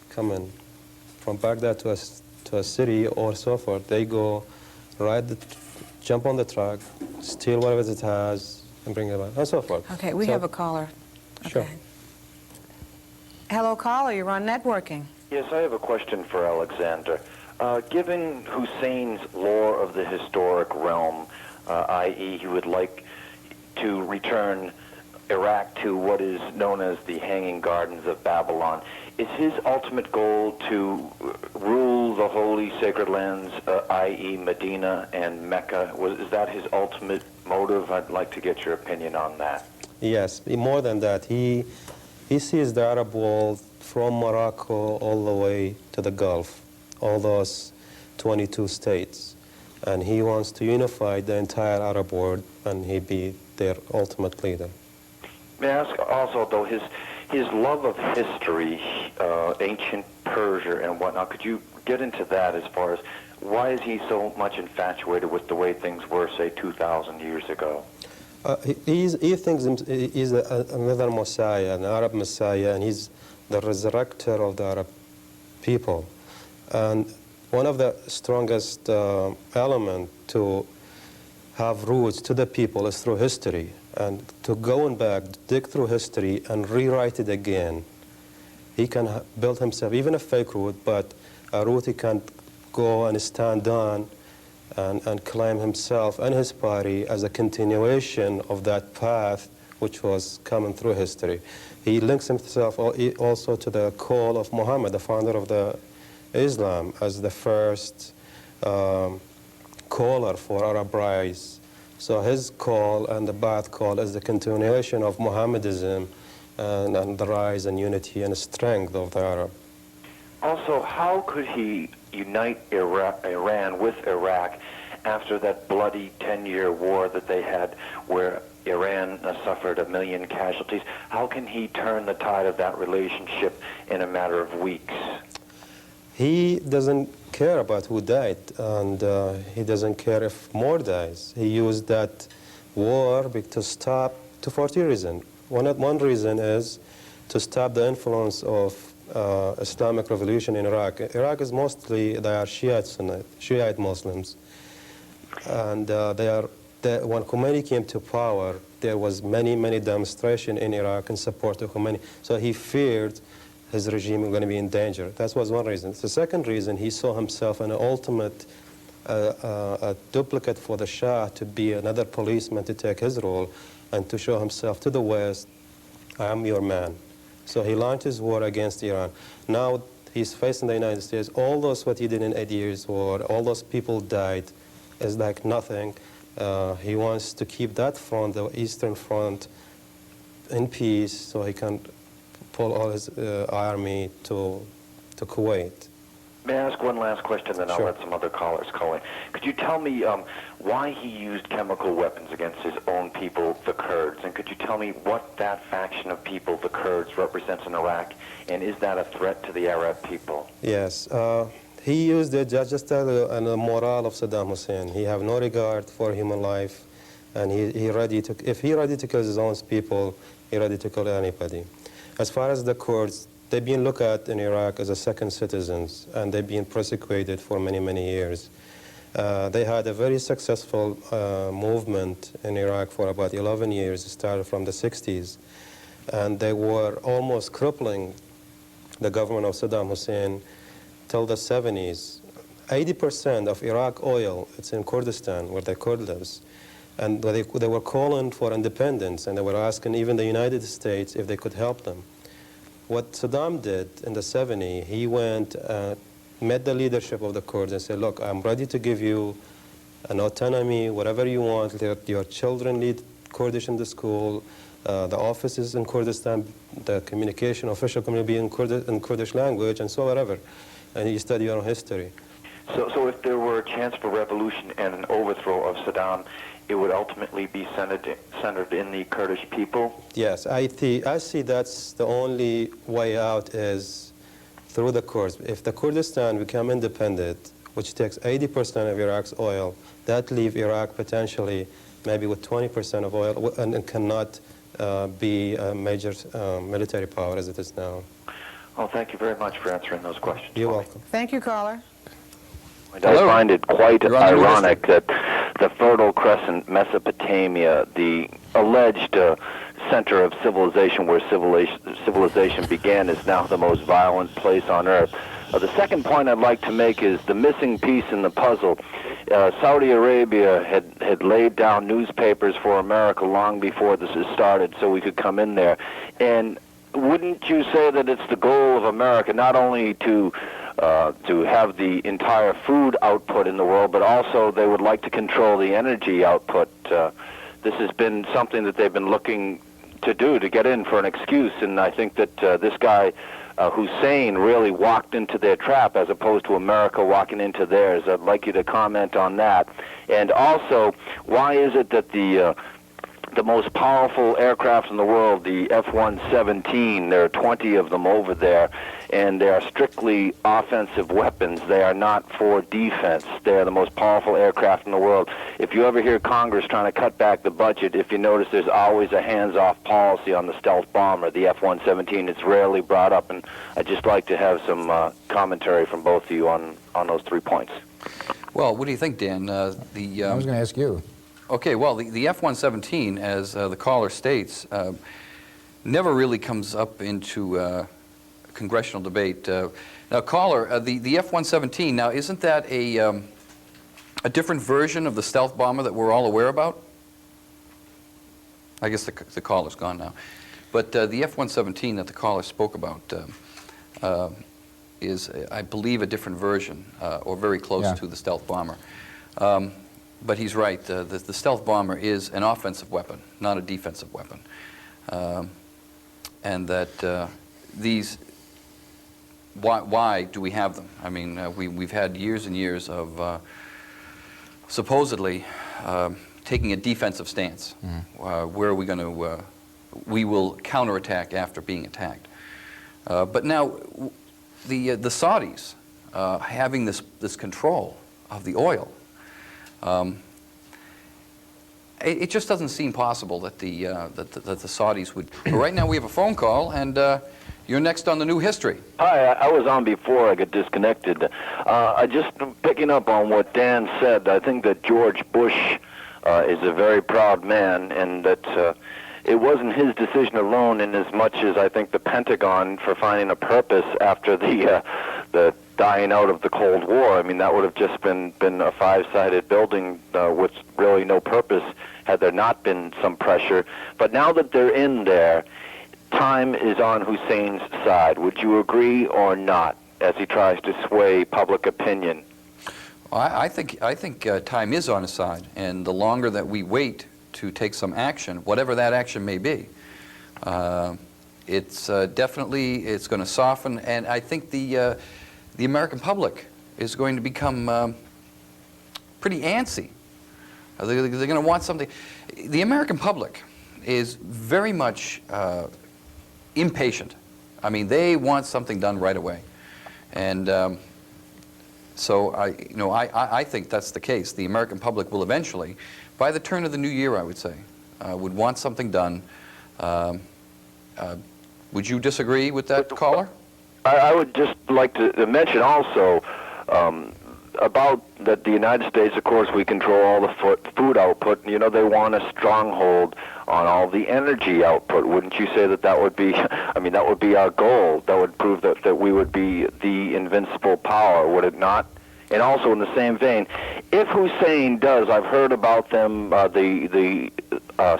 coming from Baghdad to a city or so forth, they go, jump on the truck, steal whatever it has, and bring it back, and so forth. Okay, we have a caller. Okay. Sure. Hello, caller, you're on networking. Yes, I have a question for Alexander. Given Hussein's lore of the historic realm, i.e. he would like to return Iraq to what is known as the Hanging Gardens of Babylon, is his ultimate goal to rule the holy sacred lands, i.e. Medina and Mecca? Is that his ultimate motive? I'd like to get your opinion on that. Yes, more than that. He sees the Arab world from Morocco all the way to the Gulf, all those 22 states. And he wants to unify the entire Arab world, and he be their ultimate leader. May I ask also, though, his love of history, ancient Persia and whatnot, could you get into that as far as why is he so much infatuated with the way things were, say, 2,000 years ago? He thinks he's another Messiah, an Arab Messiah, and he's the resurrector of the Arab people. And one of the strongest elements to have roots to the people is through history, and to going back, dig through history and rewrite it again. He can build himself, even a fake root, but a root he can go and stand on and claim himself and his party as a continuation of that path which was coming through history. He links himself also to the call of Muhammad, the founder of the Islam, as the first caller for Arab rise. So his call and the Ba'ath call is the continuation of Mohammedism and the rise and unity and strength of the Arab. Also, how could he unite Iran with Iraq after that bloody 10-year war that they had where Iran suffered 1 million casualties? How can he turn the tide of that relationship in a matter of weeks? He doesn't care about who died, and he doesn't care if more dies. He used that war to stop for 2 reasons. One reason is to stop the influence of Islamic revolution in Iraq. Iraq is mostly, they are Shiite Muslims. And when Khomeini came to power, there was many demonstrations in Iraq in support of Khomeini. So he feared his regime was going to be in danger. That was one reason. The second reason, he saw himself an ultimate a duplicate for the Shah, to be another policeman to take his role and to show himself to the West, I am your man. So he launched his war against Iran. Now he's facing the United States. All those what he did in 8 years war, all those people died, is like nothing. He wants to keep that front, the Eastern Front, in peace, so he can pull all his army to Kuwait. May I ask one last question, then I'll let some other callers call in. Could you tell me why he used chemical weapons against his own people, the Kurds? And could you tell me what that faction of people, the Kurds, represents in Iraq? And is that a threat to the Arab people? Yes. He used it just as a morale of Saddam Hussein. He have no regard for human life, and if he ready to kill his own people, he ready to kill anybody. As far as the Kurds, they've been looked at in Iraq as a second citizens, and they've been persecuted for many years. They had a very successful movement in Iraq for about 11 years. It started from the 60s, and they were almost crippling the government of Saddam Hussein till the 70s. 80% of Iraq oil, it's in Kurdistan, where the Kurd lives. And they were calling for independence, and they were asking even the United States if they could help them. What Saddam did in the 70s, he went, met the leadership of the Kurds and said, look, I'm ready to give you an autonomy, whatever you want. Let your children lead Kurdish in the school, the offices in Kurdistan, the communication, official communication in Kurdish language, and so whatever. And you study your own history. So if there were a chance for revolution and an overthrow of Saddam, it would ultimately be centered in the Kurdish people? Yes, I see that's the only way out is through the Kurds. If the Kurdistan become independent, which takes 80% of Iraq's oil, that leaves Iraq potentially maybe with 20% of oil and cannot be a major military power as it is now. Oh, thank you very much for answering those questions. You're for me. welcome. Thank you, caller. I find it quite You're on the new ironic that the Fertile Crescent, Mesopotamia, the alleged center of civilization where civilization began, is now the most violent place on earth. The second point I'd like to make is the missing piece in the puzzle. Saudi Arabia had laid down newspapers for America long before this has started so we could come in there. And wouldn't you say that it's the goal of America not only to have the entire food output in the world, but also they would like to control the energy output? This has been something that they've been looking to do, to get in for an excuse, and I think that this guy, Hussein, really walked into their trap as opposed to America walking into theirs. I'd like you to comment on that. And also, why is it that the most powerful aircraft in the world, the F-117, there are 20 of them over there, and they are strictly offensive weapons. They are not for defense. They are the most powerful aircraft in the world. If you ever hear Congress trying to cut back the budget, if you notice, there's always a hands-off policy on the stealth bomber, the F-117. It's rarely brought up, and I'd just like to have some commentary from both of you on those 3 points. Well, what do you think, Dan? I was going to ask you. Okay, well, the F-117, as the caller states, never really comes up into congressional debate. Now, caller, the F-117, now, isn't that a different version of the stealth bomber that we're all aware about? I guess the caller's gone now. But the F-117 that the caller spoke about is, I believe, a different version, or very close to the stealth bomber. But he's right. The stealth bomber is an offensive weapon, not a defensive weapon. And that these, why do we have them? I mean, we've had years and years of supposedly taking a defensive stance. Where are we going to, we will counterattack after being attacked. But now, the Saudis having this control of the oil, it just doesn't seem possible that the Saudis would. But right now we have a phone call, and you're next on the new history. Hi, I was on before I got disconnected. I just picking up on what Dan said. I think that George Bush is a very proud man, and that it wasn't his decision alone, in as much as I think the Pentagon, for finding a purpose after the dying out of the Cold War. I mean, that would have just been a five-sided building with really no purpose had there not been some pressure. But now that they're in there, time is on Hussein's side. Would you agree or not, as he tries to sway public opinion? Well, I think time is on his side, and the longer that we wait to take some action, whatever that action may be, it's definitely, it's going to soften, and I think the American public is going to become pretty antsy. They're going to want something. The American public is very much impatient. I mean, they want something done right away, and so I think that's the case. The American public will eventually, by the turn of the new year, I would say, would want something done. Would you disagree with that, caller? I would just like to mention also about that the United States, of course, we control all the food output. You know, they want a stronghold on all the energy output. Wouldn't you say that that would be, I mean, that would be our goal? That would prove that we would be the invincible power, would it not? And also in the same vein, if Hussein does, I've heard about them, the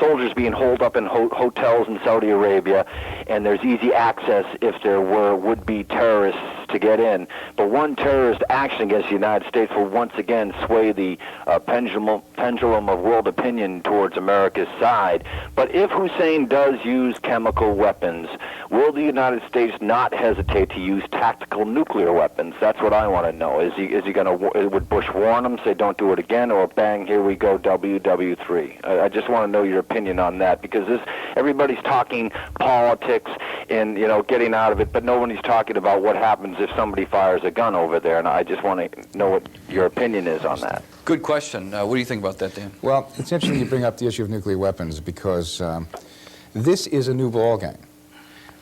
soldiers being holed up in hotels in Saudi Arabia, and there's easy access if there were would-be terrorists to get in. But one terrorist action against the United States will once again sway the pendulum of world opinion towards America's side. But if Hussein does use chemical weapons, will the United States not hesitate to use tactical nuclear weapons? That's what I want to know. Is he going to, would Bush warn him, say don't do it again, or bang, here we go, WW3? I just want to know your opinion on that, because everybody's talking politics and, you know, getting out of it, but nobody's talking about what happens if somebody fires a gun over there, and I just want to know what your opinion is on that. Good question. What do you think about that, Dan? Well, it's interesting you bring up the issue of nuclear weapons, because this is a new ballgame.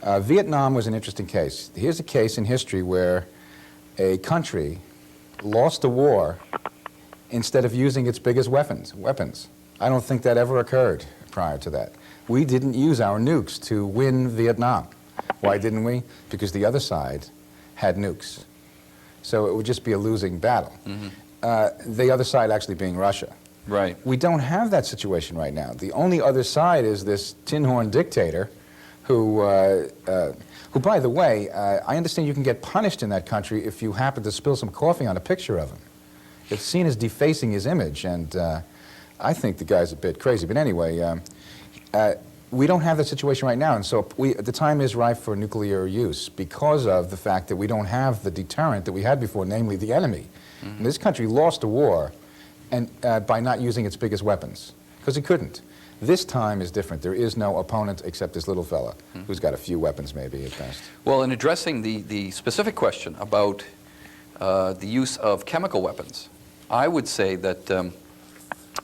Vietnam was an interesting case. Here's a case in history where a country lost a war instead of using its biggest weapons. I don't think that ever occurred prior to that. We didn't use our nukes to win Vietnam. Why didn't we? Because the other side had nukes. So it would just be a losing battle. The other side actually being Russia. Right. We don't have that situation right now. The only other side is this tin horn dictator who, by the way, I understand you can get punished in that country if you happen to spill some coffee on a picture of him. It's seen as defacing his image, and I think the guy's a bit crazy. But anyway, we don't have that situation right now, and so the time is ripe for nuclear use because of the fact that we don't have the deterrent that we had before, namely the enemy. And this country lost a war and, by not using its biggest weapons, because it couldn't. This time is different. There is no opponent except this little fella who's got a few weapons maybe at best. Well, in addressing the specific question about the use of chemical weapons, I would say that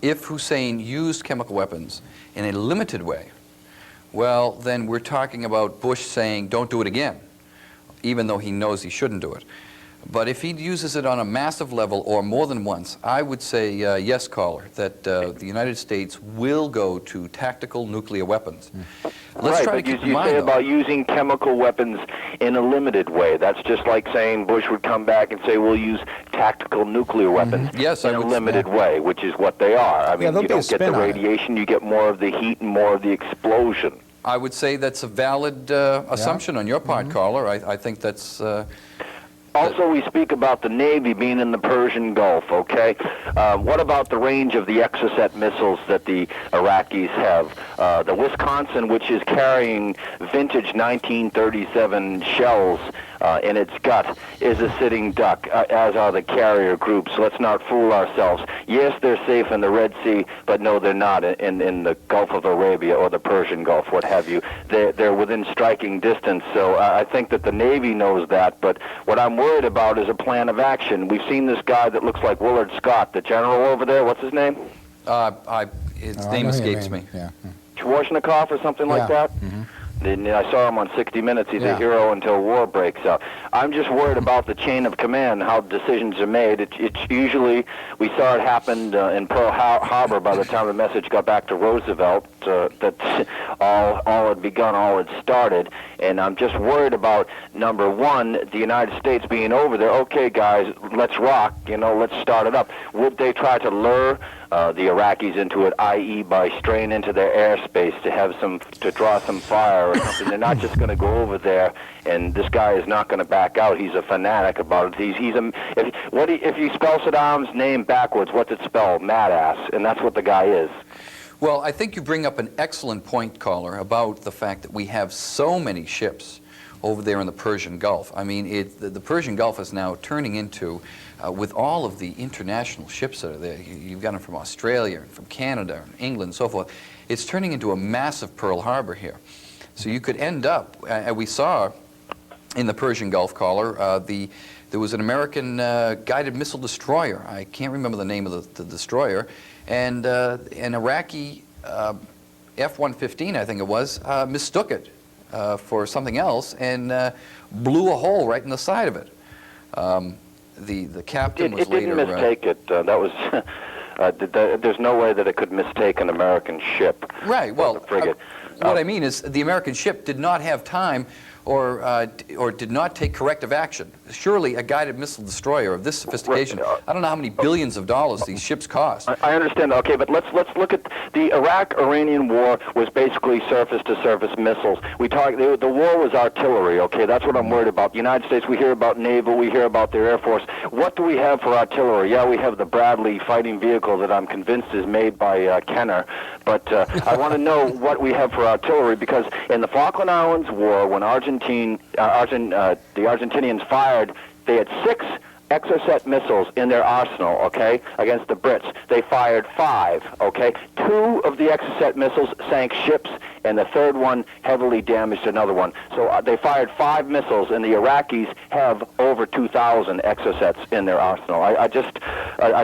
if Hussein used chemical weapons in a limited way, well, then we're talking about Bush saying, don't do it again, even though he knows he shouldn't do it. But if he uses it on a massive level or more than once, I would say, yes, caller, that the United States will go to tactical nuclear weapons. Let's try to keep in mind, you say about using chemical weapons in a limited way. That's just like saying Bush would come back and say, we'll use tactical nuclear weapons yes, in a limited way, which is what they are. I mean, you don't get the radiation, you get more of the heat and more of the explosion. I would say that's a valid assumption on your part, caller. I think that's... Also, we speak about the Navy being in the Persian Gulf, okay? What about the range of the Exocet missiles that the Iraqis have? The Wisconsin, which is carrying vintage 1937 shells in its gut, is a sitting duck, as are the carrier groups. Let's not fool ourselves. Yes, they're safe in the Red Sea, but no, they're not in the Gulf of Arabia or the Persian Gulf, what have you. They're within striking distance, so I think that the Navy knows that, but what I'm worried about is a plan of action. We've seen this guy that looks like Willard Scott, the general over there. What's his name? His name escapes me. Yeah. Schwarzkopf or something like that? I saw him on 60 Minutes. He's a hero until war breaks out. I'm just worried about the chain of command, how decisions are made. It's usually, we saw it happen in Pearl Harbor by the time the message got back to Roosevelt, that all had begun, all had started. And I'm just worried about, number one, the United States being over there. Okay, guys, let's rock, let's start it up. Would they try to lure the Iraqis into it, i.e. by straying into their airspace to draw some fire or something? They're not just going to go over there, and this guy is not going to back out. He's a fanatic about it. If you spell Saddam's name backwards, what's it spell? Mad ass, and that's what the guy is. Well, I think you bring up an excellent point, caller, about the fact that we have so many ships over there in the Persian Gulf. I mean, the Persian Gulf is now turning into, with all of the international ships that are there, you've got them from Australia, and from Canada, and England, and so forth, it's turning into a massive Pearl Harbor here. So you could end up, we saw in the Persian Gulf, caller, there was an American guided missile destroyer. I can't remember the name of the destroyer, and an Iraqi F-115, I think it was, mistook it for something else and blew a hole right in the side of it. The captain was later... It didn't mistake it. That was... there's no way that it could mistake an American ship. Right, well, a frigate. What I mean is the American ship did not have time or did not take corrective action. Surely a guided missile destroyer of this sophistication, I don't know how many billions of dollars these ships cost. I understand, okay, but let's look at the Iraq-Iranian war was basically surface-to-surface missiles. The war was artillery, okay, that's what I'm worried about. The United States, we hear about naval, we hear about their Air Force. What do we have for artillery? Yeah, we have the Bradley fighting vehicle that I'm convinced is made by Kenner, but I want to know what we have for artillery, because in the Falkland Islands War, when the Argentinians fired, they had 6 Exocet missiles in their arsenal, okay, against the Brits. They fired 5, okay. 2 of the Exocet missiles sank ships, and the third one heavily damaged another one. So they fired 5 missiles, and the Iraqis have over 2,000 exocets in their arsenal. I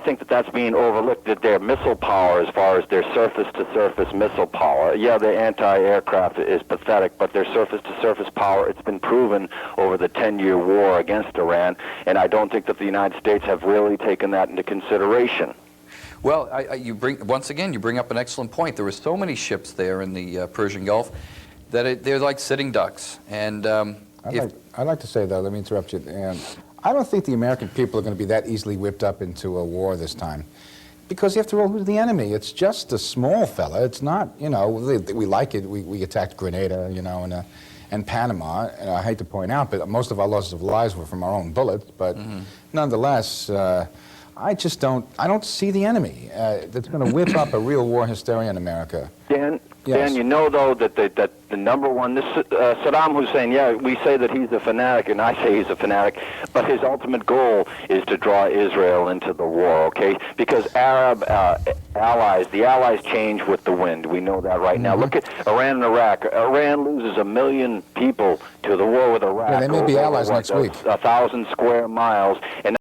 think that that's being overlooked, that their missile power, as far as their surface-to-surface missile power, yeah, their anti-aircraft is pathetic, but their surface-to-surface power, it's been proven over the 10-year war against Iran, and I don't think that the United States have really taken that into consideration. Well, once again, you bring up an excellent point. There were so many ships there in the Persian Gulf that they're like sitting ducks. And I'd like to say, though, let me interrupt you. I don't think the American people are going to be that easily whipped up into a war this time. Because after all, who's the enemy? It's just a small fella. It's not, you know, we like it. We attacked Grenada, you know, and Panama. And I hate to point out, but most of our losses of lives were from our own bullets. But nonetheless, I don't see the enemy that's going to whip up a real war hysteria in America. Dan, Yes. Dan, you know, though, that the number one, Saddam Hussein, yeah, we say that he's a fanatic, and I say he's a fanatic, but his ultimate goal is to draw Israel into the war, okay? Because Arab allies, the allies change with the wind. We know that right now. Look at Iran and Iraq. Iran loses 1 million people to the war with Iraq. Yeah, they may be allies next week. 1,000 square miles. And